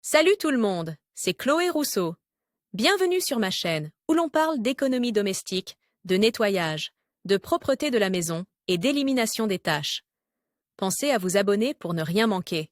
Salut tout le monde, c'est Chloé Rousseau. Bienvenue sur ma chaîne où l'on parle d'économie domestique, de nettoyage, de propreté de la maison et d'élimination des tâches. Pensez à vous abonner pour ne rien manquer.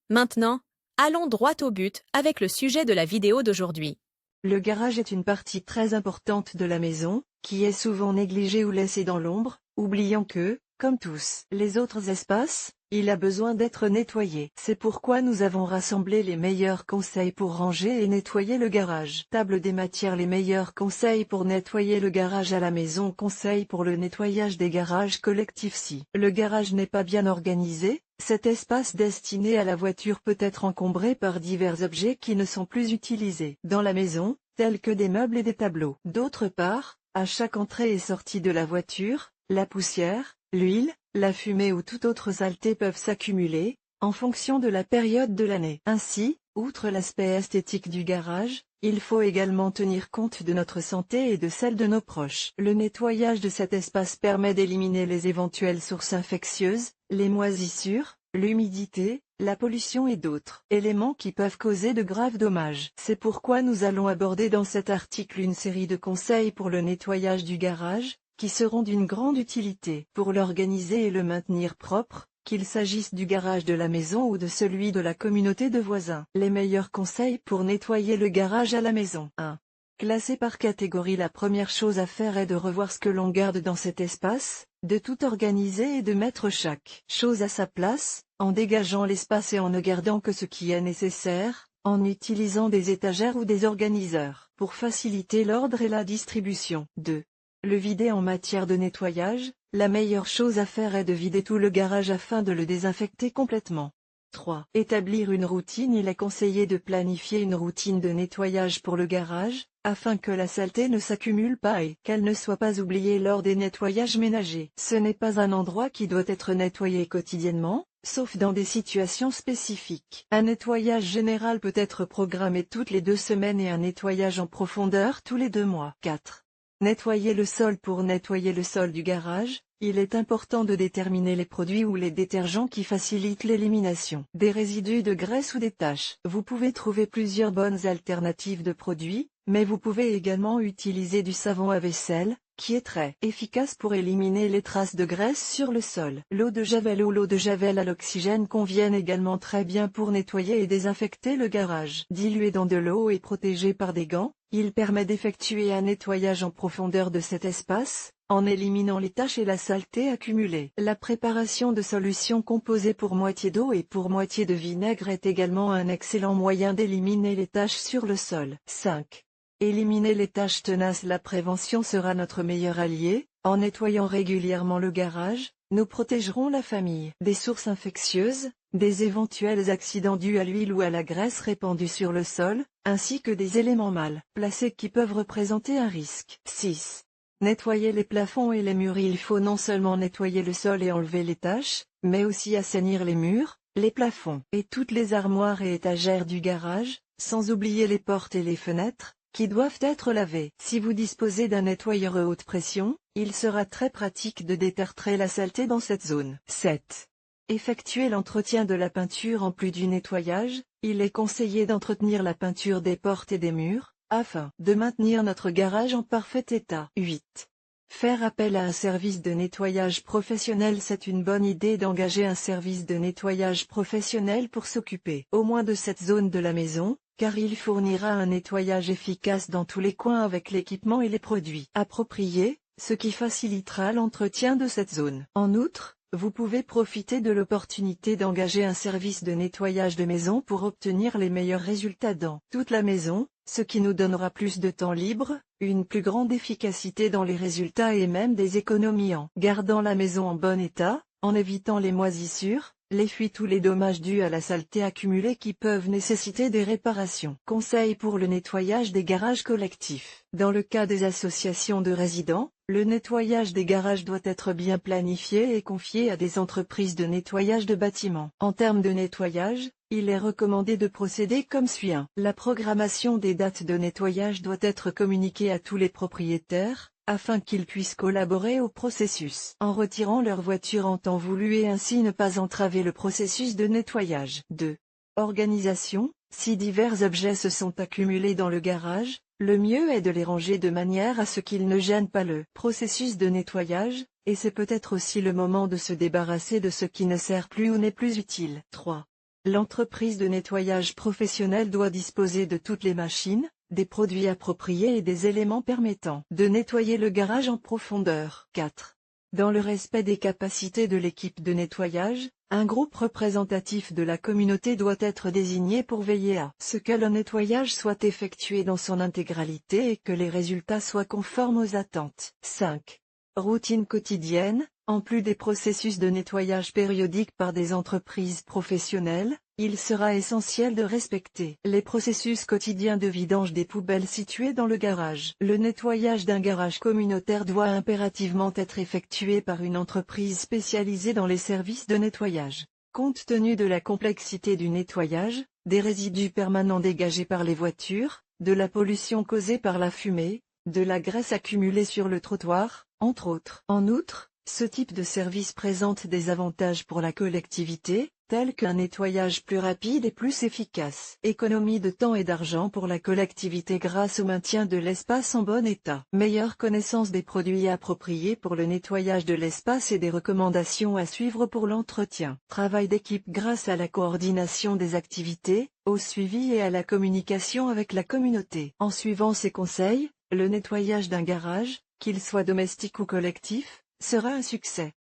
Maintenant, allons droit au but avec le sujet de la vidéo d'aujourd'hui. Le garage est une partie très importante de la maison, qui est souvent négligée ou laissée dans l'ombre, oubliant que, comme tous les autres espaces, il a besoin d'être nettoyé. C'est pourquoi nous avons rassemblé les meilleurs conseils pour ranger et nettoyer le garage. Table des matières. Les meilleurs conseils pour nettoyer le garage à la maison. Conseils pour le nettoyage des garages collectifs. Si le garage n'est pas bien organisé, cet espace destiné à la voiture peut être encombré par divers objets qui ne sont plus utilisés dans la maison, tels que des meubles et des tableaux. D'autre part, à chaque entrée et sortie de la voiture, la poussière, l'huile, la fumée ou toute autre saleté peuvent s'accumuler, en fonction de la période de l'année. Ainsi, outre l'aspect esthétique du garage, il faut également tenir compte de notre santé et de celle de nos proches. Le nettoyage de cet espace permet d'éliminer les éventuelles sources infectieuses, les moisissures, l'humidité, la pollution et d'autres éléments qui peuvent causer de graves dommages. C'est pourquoi nous allons aborder dans cet article une série de conseils pour le nettoyage du garage, qui seront d'une grande utilité pour l'organiser et le maintenir propre, qu'il s'agisse du garage de la maison ou de celui de la communauté de voisins. Les meilleurs conseils pour nettoyer le garage à la maison. 1. Classer par catégorie. La première chose à faire est de revoir ce que l'on garde dans cet espace, de tout organiser et de mettre chaque chose à sa place, en dégageant l'espace et en ne gardant que ce qui est nécessaire, en utilisant des étagères ou des organiseurs, pour faciliter l'ordre et la distribution. 2. Le vider. En matière de nettoyage, la meilleure chose à faire est de vider tout le garage afin de le désinfecter complètement. 3. Établir une routine. Il est conseillé de planifier une routine de nettoyage pour le garage, afin que la saleté ne s'accumule pas et qu'elle ne soit pas oubliée lors des nettoyages ménagers. Ce n'est pas un endroit qui doit être nettoyé quotidiennement, sauf dans des situations spécifiques. Un nettoyage général peut être programmé toutes les 2 semaines et un nettoyage en profondeur tous les 2 mois. 4. Nettoyer le sol. Pour nettoyer le sol du garage, il est important de déterminer les produits ou les détergents qui facilitent l'élimination des résidus de graisse ou des taches. Vous pouvez trouver plusieurs bonnes alternatives de produits, mais vous pouvez également utiliser du savon à vaisselle, qui est très efficace pour éliminer les traces de graisse sur le sol. L'eau de javel ou l'eau de javel à l'oxygène conviennent également très bien pour nettoyer et désinfecter le garage. Dilué dans de l'eau et protégé par des gants, il permet d'effectuer un nettoyage en profondeur de cet espace, en éliminant les taches et la saleté accumulée. La préparation de solutions composées pour moitié d'eau et pour moitié de vinaigre est également un excellent moyen d'éliminer les taches sur le sol. 5. Éliminer les taches tenaces. La prévention sera notre meilleur allié. En nettoyant régulièrement le garage, nous protégerons la famille des sources infectieuses, des éventuels accidents dus à l'huile ou à la graisse répandue sur le sol, ainsi que des éléments mal placés qui peuvent représenter un risque. 6. Nettoyer les plafonds et les murs. Il faut non seulement nettoyer le sol et enlever les taches, mais aussi assainir les murs, les plafonds et toutes les armoires et étagères du garage, sans oublier les portes et les fenêtres, qui doivent être lavées. Si vous disposez d'un nettoyeur à haute pression, il sera très pratique de détartrer la saleté dans cette zone. 7. Effectuer l'entretien de la peinture. En plus du nettoyage, il est conseillé d'entretenir la peinture des portes et des murs, afin de maintenir notre garage en parfait état. 8. Faire appel à un service de nettoyage professionnel. C'est une bonne idée d'engager un service de nettoyage professionnel pour s'occuper au moins de cette zone de la maison, car il fournira un nettoyage efficace dans tous les coins avec l'équipement et les produits appropriés, ce qui facilitera l'entretien de cette zone. En outre, vous pouvez profiter de l'opportunité d'engager un service de nettoyage de maison pour obtenir les meilleurs résultats dans toute la maison, ce qui nous donnera plus de temps libre, une plus grande efficacité dans les résultats et même des économies en gardant la maison en bon état, en évitant les moisissures, les fuites ou les dommages dus à la saleté accumulée qui peuvent nécessiter des réparations. Conseils pour le nettoyage des garages collectifs. Dans le cas des associations de résidents, le nettoyage des garages doit être bien planifié et confié à des entreprises de nettoyage de bâtiments. En termes de nettoyage, il est recommandé de procéder comme suit. 1. La programmation des dates de nettoyage doit être communiquée à tous les propriétaires, afin qu'ils puissent collaborer au processus en retirant leur voiture en temps voulu et ainsi ne pas entraver le processus de nettoyage. 2. Organisation. Si divers objets se sont accumulés dans le garage, le mieux est de les ranger de manière à ce qu'ils ne gênent pas le processus de nettoyage, et c'est peut-être aussi le moment de se débarrasser de ce qui ne sert plus ou n'est plus utile. 3. L'entreprise de nettoyage professionnel doit disposer de toutes les machines, des produits appropriés et des éléments permettant de nettoyer le garage en profondeur. 4. Dans le respect des capacités de l'équipe de nettoyage, un groupe représentatif de la communauté doit être désigné pour veiller à ce que le nettoyage soit effectué dans son intégralité et que les résultats soient conformes aux attentes. 5. Routine quotidienne. En plus des processus de nettoyage périodiques par des entreprises professionnelles, il sera essentiel de respecter les processus quotidiens de vidange des poubelles situées dans le garage. Le nettoyage d'un garage communautaire doit impérativement être effectué par une entreprise spécialisée dans les services de nettoyage. Compte tenu de la complexité du nettoyage, des résidus permanents dégagés par les voitures, de la pollution causée par la fumée, de la graisse accumulée sur le trottoir, entre autres. En outre, ce type de service présente des avantages pour la collectivité, tels qu'un nettoyage plus rapide et plus efficace. Économie de temps et d'argent pour la collectivité grâce au maintien de l'espace en bon état. Meilleure connaissance des produits appropriés pour le nettoyage de l'espace et des recommandations à suivre pour l'entretien. Travail d'équipe grâce à la coordination des activités, au suivi et à la communication avec la communauté. En suivant ces conseils, le nettoyage d'un garage, qu'il soit domestique ou collectif, sera un succès.